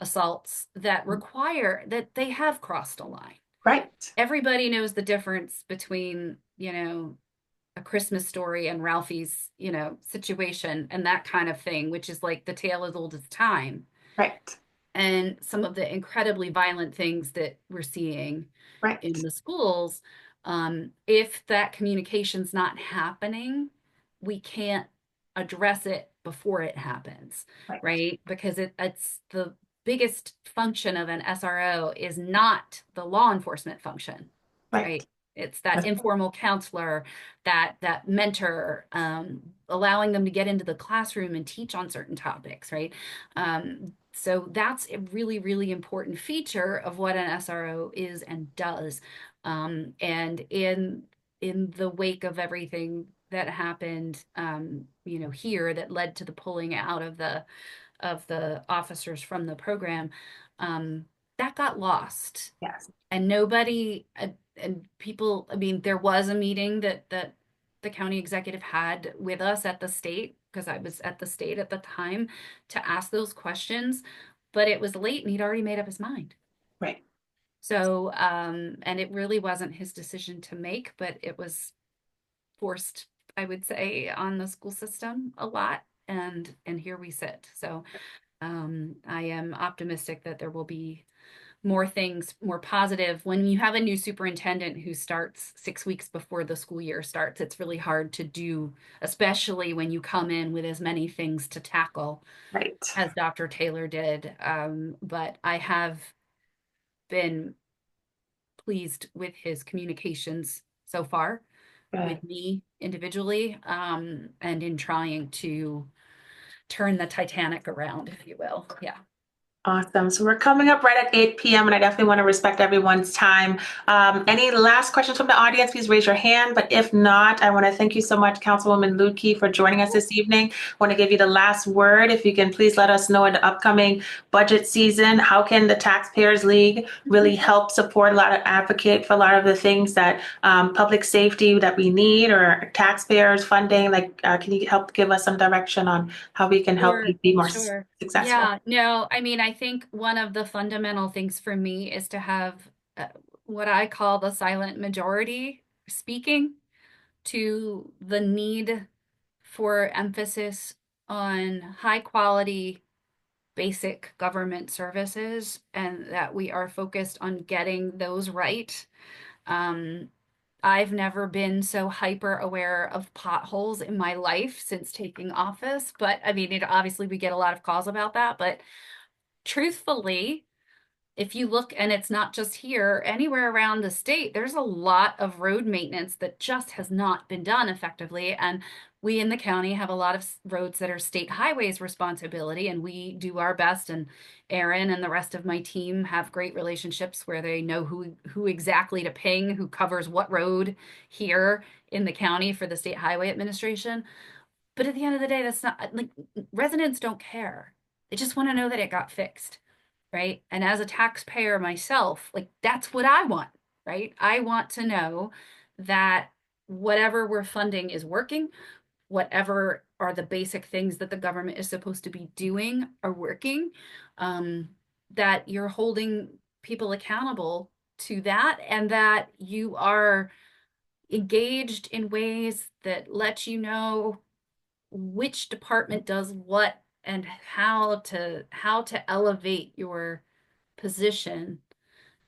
assaults that require that they have crossed a line. Right. Everybody knows the difference between, A Christmas Story and Ralphie's, situation and that kind of thing, which is like the tale as old as time. Right. And some of the incredibly violent things that we're seeing in the schools. If that communication's not happening, we can't address it before it happens, right? Because it's the biggest function of an SRO is not the law enforcement function, right? It's that informal counselor, that mentor, allowing them to get into the classroom and teach on certain topics, right? So that's a really, really important feature of what an SRO is and does. And in the wake of everything that happened, here that led to the pulling out of the officers from the program, that got lost. Yes. And nobody and people, I mean, there was a meeting that the county executive had with us at the state, because I was at the state at the time, to ask those questions, but it was late and he'd already made up his mind. Right. So, and it really wasn't his decision to make, but it was forced, I would say, on the school system a lot. And here we sit. So I am optimistic that there will be more things, more positive. When you have a new superintendent who starts 6 weeks before the school year starts, it's really hard to do, especially when you come in with as many things to tackle as Dr. Taylor did. But I have been pleased with his communications so far with me individually, and in trying to turn the Titanic around, if you will. Yeah. Awesome. So we're coming up right at 8 p.m. and I definitely want to respect everyone's time. Any last questions from the audience, please raise your hand. But if not, I want to thank you so much, Councilwoman Leudtke, for joining us this evening. I want to give you the last word. If you can please let us know in the upcoming budget season, how can the Taxpayers League really help support a lot of advocate for a lot of the things that public safety that we need, or taxpayers funding? Can you help give us some direction on how we can help you be more successful? Yeah, no, I mean, I I think one of the fundamental things for me is to have what I call the silent majority speaking to the need for emphasis on high quality basic government services, and that we are focused on getting those right. Um, I've never been so hyper aware of potholes in my life since taking office, but I mean, obviously we get a lot of calls about that, but truthfully, if you look, and it's not just here, anywhere around the state, there's a lot of road maintenance that just has not been done effectively. And we in the county have a lot of roads that are state highways responsibility, and we do our best. And Aaron and the rest of my team have great relationships where they know who exactly to ping, who covers what road here in the county for the State Highway Administration. But at the end of the day, that's not like residents don't care. They just want to know that it got fixed, right? And as a taxpayer myself, like that's what I want, right? I want to know that whatever we're funding is working, whatever are the basic things that the government is supposed to be doing are working, that you're holding people accountable to that, and that you are engaged in ways that let you know which department does what and how to elevate your position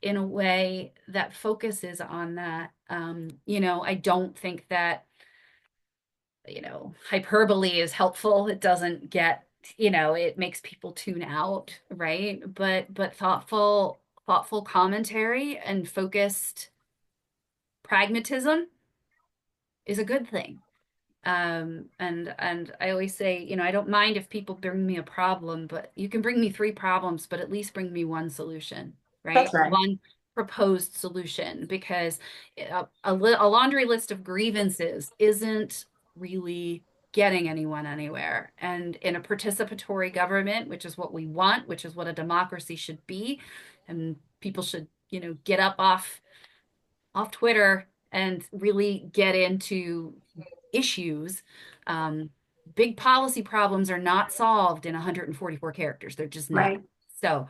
in a way that focuses on that. I don't think that, hyperbole is helpful. It doesn't get, it makes people tune out, right? But thoughtful commentary and focused pragmatism is a good thing. And I always say, I don't mind if people bring me a problem, but you can bring me 3 problems, but at least bring me one solution, right? That's right. One proposed solution, because a laundry list of grievances isn't really getting anyone anywhere. And in a participatory government, which is what we want, which is what a democracy should be, and people should, get up off Twitter and really get into issues. Big policy problems are not solved in 144 characters. They're just not. Right. So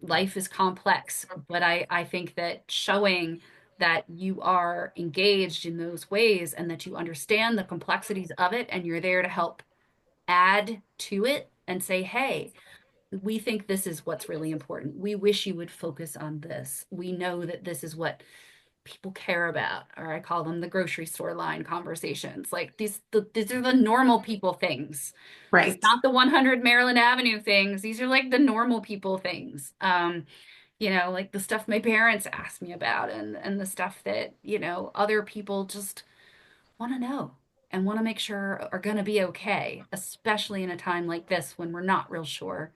life is complex, but I think that showing that you are engaged in those ways and that you understand the complexities of it and you're there to help add to it and say, hey, we think this is what's really important. We wish you would focus on this. We know that this is what people care about, or I call them the grocery store line conversations. Like these are the normal people things. It's Right. not the 100 Maryland Avenue things. These are like the normal people things. Like the stuff my parents asked me about, and the stuff that, other people just want to know and want to make sure are going to be okay, especially in a time like this when we're not real sure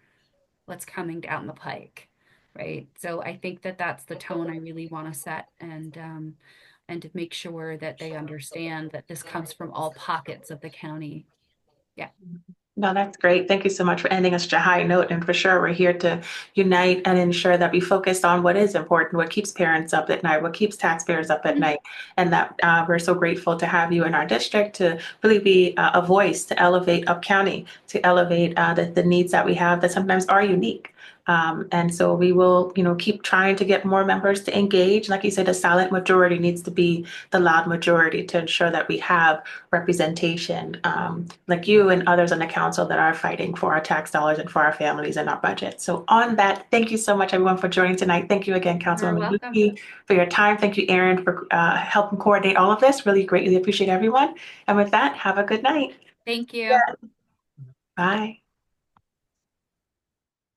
what's coming down the pike, right? So I think that that's the tone I really want to set, and to make sure that they understand that this comes from all pockets of the county. Yeah. No, that's great. Thank you so much for ending on such a high note. And for sure, we're here to unite and ensure that we focus on what is important, what keeps parents up at night, what keeps taxpayers up at night. And that we're so grateful to have you in our district to really be a voice to elevate Up County, to elevate the needs that we have that sometimes are unique. And so we will, keep trying to get more members to engage. Like you said, a silent majority needs to be the loud majority to ensure that we have representation, like you and others on the council that are fighting for our tax dollars and for our families and our budget. So on that, thank you so much, everyone, for joining tonight. Thank you again, Councilwoman welcome. Leudtke, for your time. Thank you, Aaron, for helping coordinate all of this. Really greatly appreciate everyone. And with that, have a good night. Thank you. Bye.